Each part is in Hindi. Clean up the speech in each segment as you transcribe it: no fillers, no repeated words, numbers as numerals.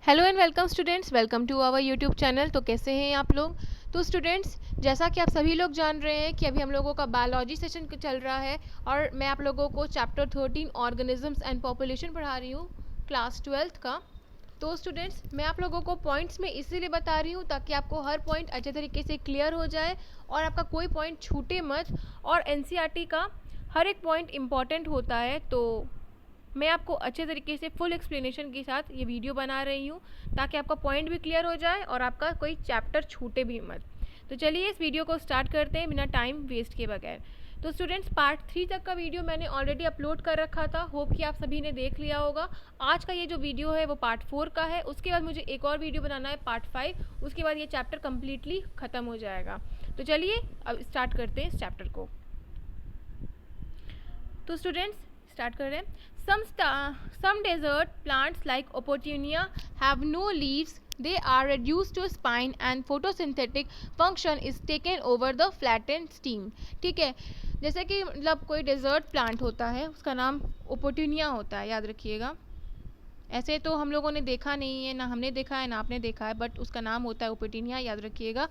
Hello and welcome students, welcome to our YouTube channel. तो कैसे हैं आप लोग? तो स्टूडेंट्स, जैसा कि आप सभी लोग जान रहे हैं कि अभी हम लोगों का बायोलॉजी सेशन चल रहा है और मैं आप लोगों को चैप्टर 13 ऑर्गेनिजम्स एंड पॉपुलेशन पढ़ा रही हूँ, क्लास 12th का। तो स्टूडेंट्स, मैं आप लोगों को पॉइंट्स में इसीलिए बता रही हूँ ताकि आपको हर पॉइंट अच्छे तरीके से क्लियर हो जाए और आपका कोई पॉइंट छूटे मत। और एनसीईआरटी का हर एक पॉइंट इम्पॉर्टेंट होता है, तो मैं आपको अच्छे तरीके से फुल एक्सप्लेनेशन के साथ ये वीडियो बना रही हूँ ताकि आपका पॉइंट भी क्लियर हो जाए और आपका कोई चैप्टर छूटे भी मत। तो चलिए इस वीडियो को स्टार्ट करते हैं बिना टाइम वेस्ट किए बगैर। तो स्टूडेंट्स, पार्ट 3 तक का वीडियो मैंने ऑलरेडी अपलोड कर रखा था, होप कि आप सभी ने देख लिया होगा। आज का ये जो वीडियो है वो पार्ट 4 का है। उसके बाद मुझे एक और वीडियो बनाना है, पार्ट 5। उसके बाद ये चैप्टर कम्प्लीटली ख़त्म हो जाएगा। तो चलिए अब स्टार्ट करते हैं इस चैप्टर को। तो स्टूडेंट्स, स्टार्ट कर रहे हैं। Some desert plants like Opportunia have no leaves. They are reduced to spine and photosynthetic function is taken over the flattened stem. ठीक है, जैसे कि मतलब कोई डेजर्ट प्लांट होता है, उसका नाम ओपोट्यूनिया होता है, याद रखिएगा। ऐसे तो हम लोगों ने देखा नहीं है, ना हमने देखा है ना आपने देखा है, बट उसका नाम होता है ओपोट्यूनिया, याद रखिएगा।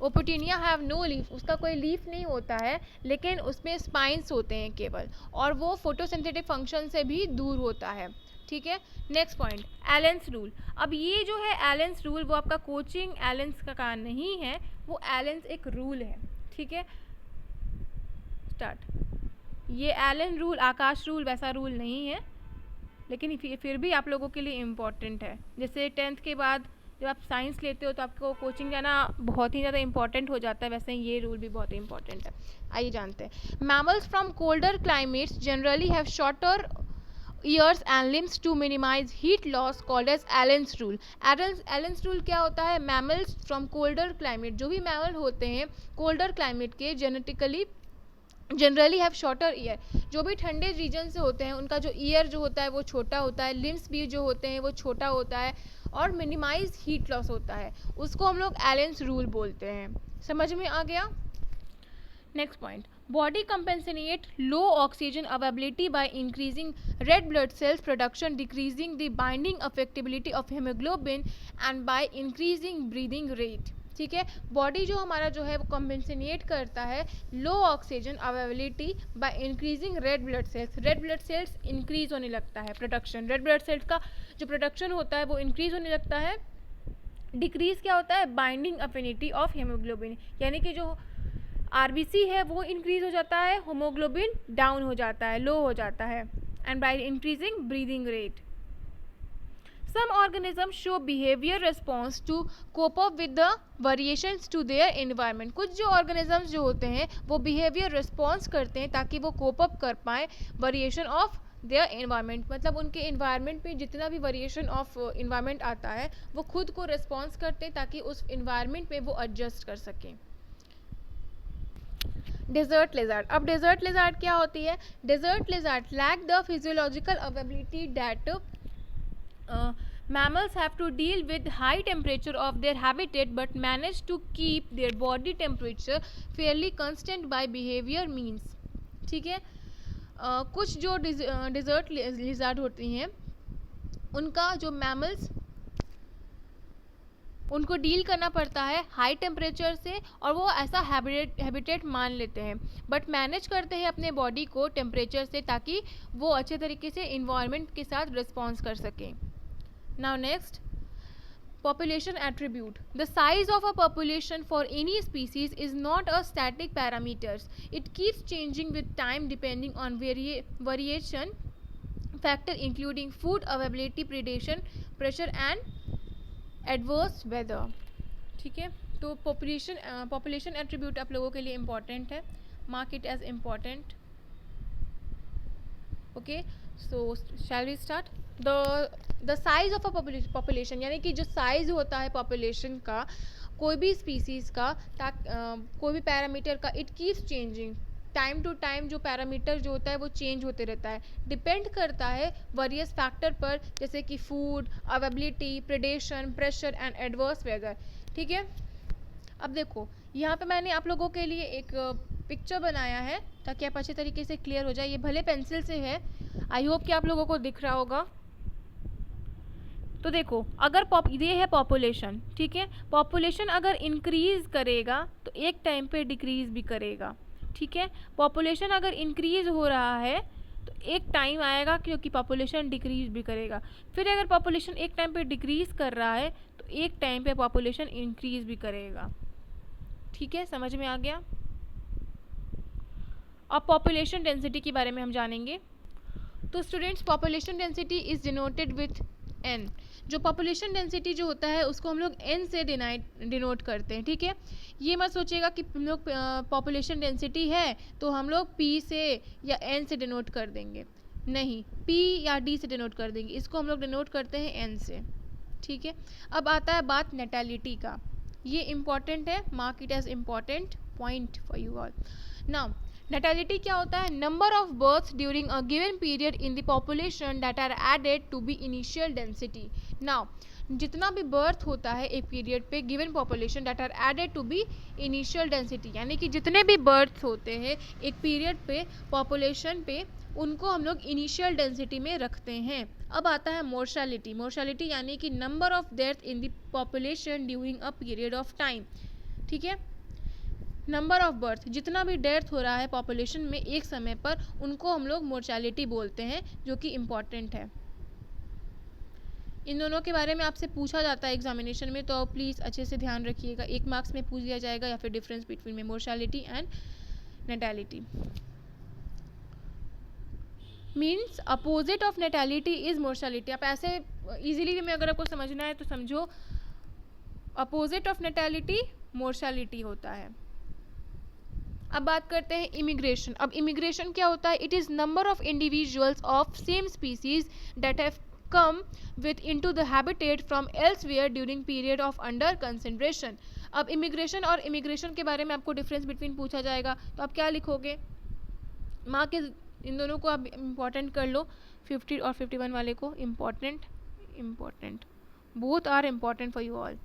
ओपोटिनिया हैव नो लीफ, उसका कोई लीफ नहीं होता है, लेकिन उसमें स्पाइंस होते हैं केवल, और वो फोटोसिंथेटिक फंक्शन से भी दूर होता है। ठीक है, नेक्स्ट पॉइंट, एलेंस रूल। अब ये जो है एलेंस रूल, वो आपका कोचिंग एलेंस का नहीं है, वो एलेंस एक रूल है। ठीक है, स्टार्ट। ये एलन रूल, आकाश रूल वैसा रूल नहीं है, लेकिन फिर भी आप लोगों के लिए इम्पॉर्टेंट है। जैसे 10th के बाद जब आप साइंस लेते हो तो आपको कोचिंग जाना बहुत ही ज़्यादा इंपॉर्टेंट हो जाता है, वैसे ही ये रूल भी बहुत ही इंपॉर्टेंट है। आइए जानते हैं। Mammals from colder climates generally have shorter ears and limbs to minimise heat loss, called as Allen's rule. Allen's rule क्या होता है? मैमल्स फ्रॉम कोल्डर क्लाइमेट, जो भी मैमल होते हैं कोल्डर क्लाइमेट के, जनरली हैव शॉर्टर ईयर, जो भी ठंडे रीजन से होते हैं उनका जो ईयर जो होता है वो छोटा होता है, लिम्स भी जो होते हैं वो छोटा होता है, और मिनिमाइज हीट लॉस होता है, उसको हम लोग एलेंस रूल बोलते हैं। समझ में आ गया? Next point, body compensate low oxygen availability by increasing red blood cells production, decreasing the binding affectability of haemoglobin and by increasing breathing rate. ठीक है, बॉडी जो हमारा जो है वो कंपेंसेट करता है low oxygen availability by increasing red blood cells. Red blood cells increase होने लगता है, प्रोडक्शन, रेड ब्लड सेल्स का जो प्रोडक्शन होता है वो इंक्रीज होने लगता है। डिक्रीज क्या होता है? बाइंडिंग अफिनिटी ऑफ हेमोग्लोबिन, यानी कि जो आरबीसी है वो इंक्रीज हो जाता है, होमोग्लोबिन डाउन हो जाता है, लो हो जाता है, and by increasing breathing rate. Some organisms show behavior response to cope up with the variations to their environment. कुछ जो organisms जो होते हैं वो behavior response करते हैं ताकि वो cope up कर पाएँ variation of their environment, मतलब उनके environment में जितना भी variation of environment आता है वो खुद को response करते हैं ताकि उस environment में वो adjust कर सकें। Desert lizard. अब डेजर्ट लिजार्ड क्या होती है? Desert lizard lack the physiological availability that mammals have to deal with high temperature of their habitat but manage to keep their body temperature fairly constant by behavior means. ठीक है, कुछ जो डेजर्ट लिजार्ड होती हैं उनका जो मैमल्स, उनको डील करना पड़ता है हाई टेम्परेचर से और वो ऐसा हैबिटेट मान लेते हैं, बट मैनेज करते हैं अपने बॉडी को टेम्परेचर से ताकि वो अच्छे तरीके से इन्वायरमेंट के साथ रिस्पॉन्स कर सकें। Now next, population attribute. The size of a population for any species is not a static parameter. It keeps changing with time depending on variation factor including food availability, predation, pressure and adverse weather. ठीक है, तो population attribute आप लोगों के लिए important है, mark it as important. Okay, so shall we start. The size of a population, यानी कि जो साइज होता है पॉपुलेशन का कोई भी स्पीसीज़ का, कोई भी पैरामीटर का, it keeps changing time to time. जो पैरामीटर जो होता है वो चेंज होते रहता है, डिपेंड करता है वेरियस फैक्टर पर, जैसे कि food availability, predation, pressure and adverse weather. ठीक है, अब देखो यहाँ पे मैंने आप लोगों के लिए एक पिक्चर बनाया है ताकि आप अच्छे तरीके से क्लियर हो जाए। ये भले पेंसिल से है, आई होप कि आप लोगों को दिख रहा होगा। तो देखो, अगर ये है पॉपुलेशन, ठीक है, पॉपुलेशन अगर इंक्रीज करेगा तो एक टाइम पे डिक्रीज भी करेगा, ठीक है। पॉपुलेशन अगर इंक्रीज हो रहा है तो एक टाइम आएगा क्योंकि पॉपुलेशन डिक्रीज भी करेगा। फिर अगर पॉपुलेशन एक टाइम पे डिक्रीज कर रहा है तो एक टाइम पे पॉपुलेशन इंक्रीज भी करेगा, ठीक है, समझ में आ गया। अब पॉपुलेशन डेंसिटी के बारे में हम जानेंगे। तो students, population density is denoted with n। जो पॉपुलेशन डेंसिटी जो होता है उसको हम लोग n से डिनोट करते हैं, ठीक है। ये मत सोचिएगा कि हम लोग पॉपुलेशन डेंसिटी है तो हम लोग p से या n से डिनोट कर देंगे, नहीं, p या d से डिनोट कर देंगे। इसको हम लोग डिनोट करते हैं n से, ठीक है। अब आता है बात नेटैलिटी का। ये इम्पॉर्टेंट है, mark it as important point for you all. Now natality क्या होता है? Number of births during a given period in the population that are added to be initial density. Now जितना भी बर्थ होता है एक पीरियड पे given population that are added to be initial density, यानी कि जितने भी बर्थ होते हैं एक पीरियड पे पॉपुलेशन पे, उनको हम लोग इनिशियल डेंसिटी में रखते हैं। अब आता है मोर्शैलिटी। मोर्शैलिटी यानी कि number of death in the population during a period of time, ठीक है। नंबर ऑफ बर्थ, जितना भी डेथ हो रहा है पॉपुलेशन में एक समय पर, उनको हम लोग मोर्चैलिटी बोलते हैं, जो कि इम्पॉर्टेंट है। इन दोनों के बारे में आपसे पूछा जाता है एग्जामिनेशन में, तो प्लीज़ अच्छे से ध्यान रखिएगा। 1 मार्क्स में पूछ दिया जाएगा, या फिर डिफरेंस बिटवीन में mortality and natality. Means opposite of natality is mortality. आप ऐसे इजीली में अगर आपको समझना है तो समझो, अपोजिट ऑफ नेटैलिटी मोर्चैलिटी होता है। अब बात करते हैं इमिग्रेशन। अब इमिग्रेशन क्या होता है? It is number of individuals of same species that have come with into the habitat from elsewhere during period of under consideration. अब इमिग्रेशन और इमिग्रेशन के बारे में आपको डिफरेंस बिटवीन पूछा जाएगा, तो आप क्या लिखोगे? माँ के इन दोनों को आप इम्पॉर्टेंट कर लो, 50 और 51 वाले को important, both are important for you all.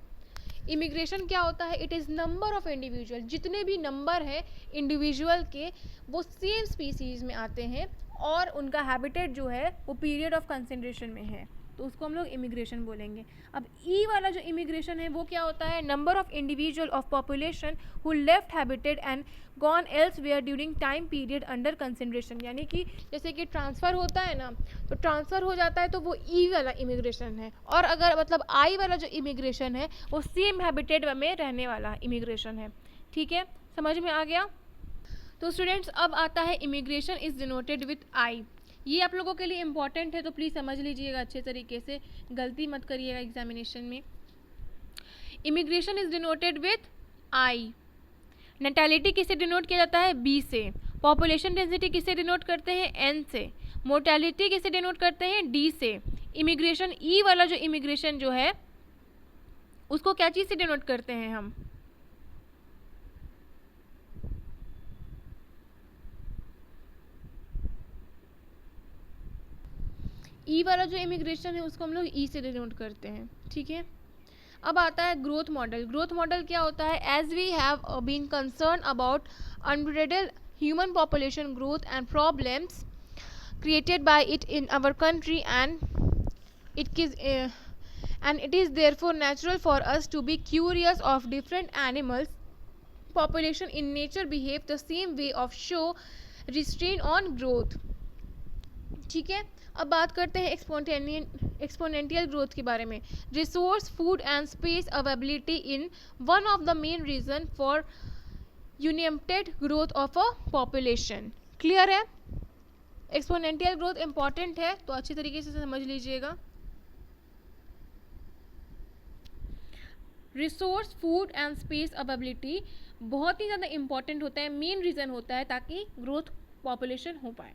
Immigration क्या होता है? It is number of individual, जितने भी नंबर है इंडिविजुअल के वो सेम स्पीसीज में आते हैं और उनका हैबिटेट जो है वो पीरियड ऑफ कंसिडरेशन में है, तो उसको हम लोग इमिग्रेशन बोलेंगे। अब ई वाला जो इमिग्रेशन है वो क्या होता है? Number of individual of population who left habitat and gone elsewhere during time period under consideration. यानी कि जैसे कि ट्रांसफ़र होता है ना, तो ट्रांसफ़र हो जाता है तो वो ई वाला इमिग्रेशन है, और अगर मतलब आई वाला जो इमिग्रेशन है वो सेम हैबिटेट में रहने वाला इमिग्रेशन है, ठीक है, समझ में आ गया। तो स्टूडेंट्स, अब आता है immigration is denoted with I. ये आप लोगों के लिए इम्पॉर्टेंट है, तो प्लीज़ समझ लीजिएगा अच्छे तरीके से, गलती मत करिएगा एग्जामिनेशन में। Immigration is denoted with I. Natality किससे डिनोट किया जाता है? बी से। पॉपुलेशन डेंसिटी किससे डिनोट करते हैं? एन से। मोर्टेलिटी किससे डिनोट करते हैं? डी से। इमिग्रेशन ई वाला जो इमिग्रेशन जो है उसको क्या चीज़ से डिनोट करते हैं हम? ई वाला जो इमिग्रेशन है उसको हम लोग ई से डिनोट करते हैं, ठीक है। अब आता है ग्रोथ मॉडल। ग्रोथ मॉडल क्या होता है? As we have been concern about unbridled human population growth and problems created by it in our country, and it is therefore natural for us to be curious of different animals population in nature behave the same way of show restraint on growth, ठीक है। अब बात करते हैं एक्सपोनेंशियल ग्रोथ के बारे में। Resource, food and space availability in one of the main reason for unlimited growth of a population. Clear है? एक्सपोनेंशियल ग्रोथ इंपॉर्टेंट है, तो अच्छी तरीके से समझ लीजिएगा। Resource, food and space availability बहुत ही ज़्यादा इंपॉर्टेंट होता है, मेन रीज़न होता है ताकि ग्रोथ पॉपुलेशन हो पाए।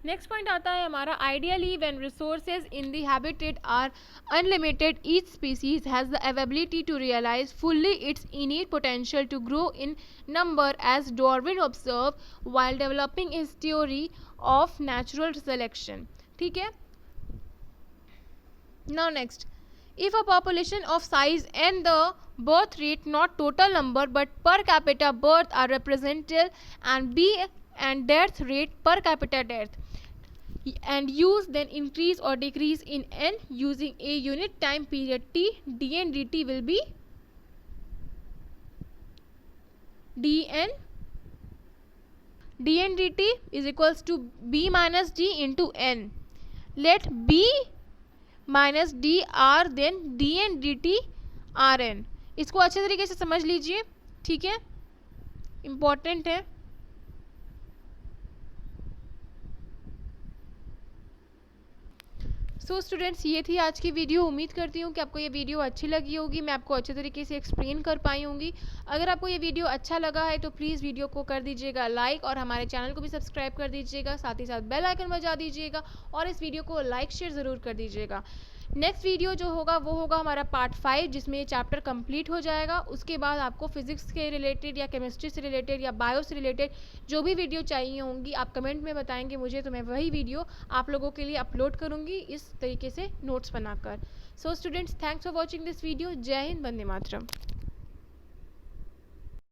नेक्स्ट पॉइंट आता है हमारा, ideally when resources in the habitat are unlimited each species has the ability to realise fully its innate potential to grow in number as Darwin observe while developing his theory of natural selection, ठीक है। Now next, If a population of size n, the birth rate, not total number but per capita birth, are represented, and b and death rate per capita death, and use then increase or decrease in n using a unit time period t, dn dt will be dn dt is equals to b minus d into n. Let b minus d r then d n d t r n. इसको अच्छे तरीके से समझ लीजिए, ठीक है, इम्पॉर्टेंट है. सो स्टूडेंट्स, ये थी आज की वीडियो. उम्मीद करती हूँ कि आपको ये वीडियो अच्छी लगी होगी. मैं आपको अच्छे तरीके से एक्सप्लेन कर पाई होंगी. अगर आपको ये वीडियो अच्छा लगा है तो प्लीज़ वीडियो को कर दीजिएगा लाइक, और हमारे चैनल को भी सब्सक्राइब कर दीजिएगा. साथ ही साथ बेल आइकन बजा दीजिएगा और इस वीडियो को लाइक शेयर ज़रूर कर दीजिएगा. नेक्स्ट वीडियो जो होगा वो होगा हमारा पार्ट 5, जिसमें ये चैप्टर कंप्लीट हो जाएगा. उसके बाद आपको फिजिक्स के रिलेटेड या केमिस्ट्री से रिलेटेड या बायो से रिलेटेड जो भी वीडियो चाहिए होंगी आप कमेंट में बताएंगे मुझे, तो मैं वही वीडियो आप लोगों के लिए अपलोड करूँगी इस तरीके से नोट्स बनाकर. So students, thanks for watching this video. जय हिंद, वंदे मातरम.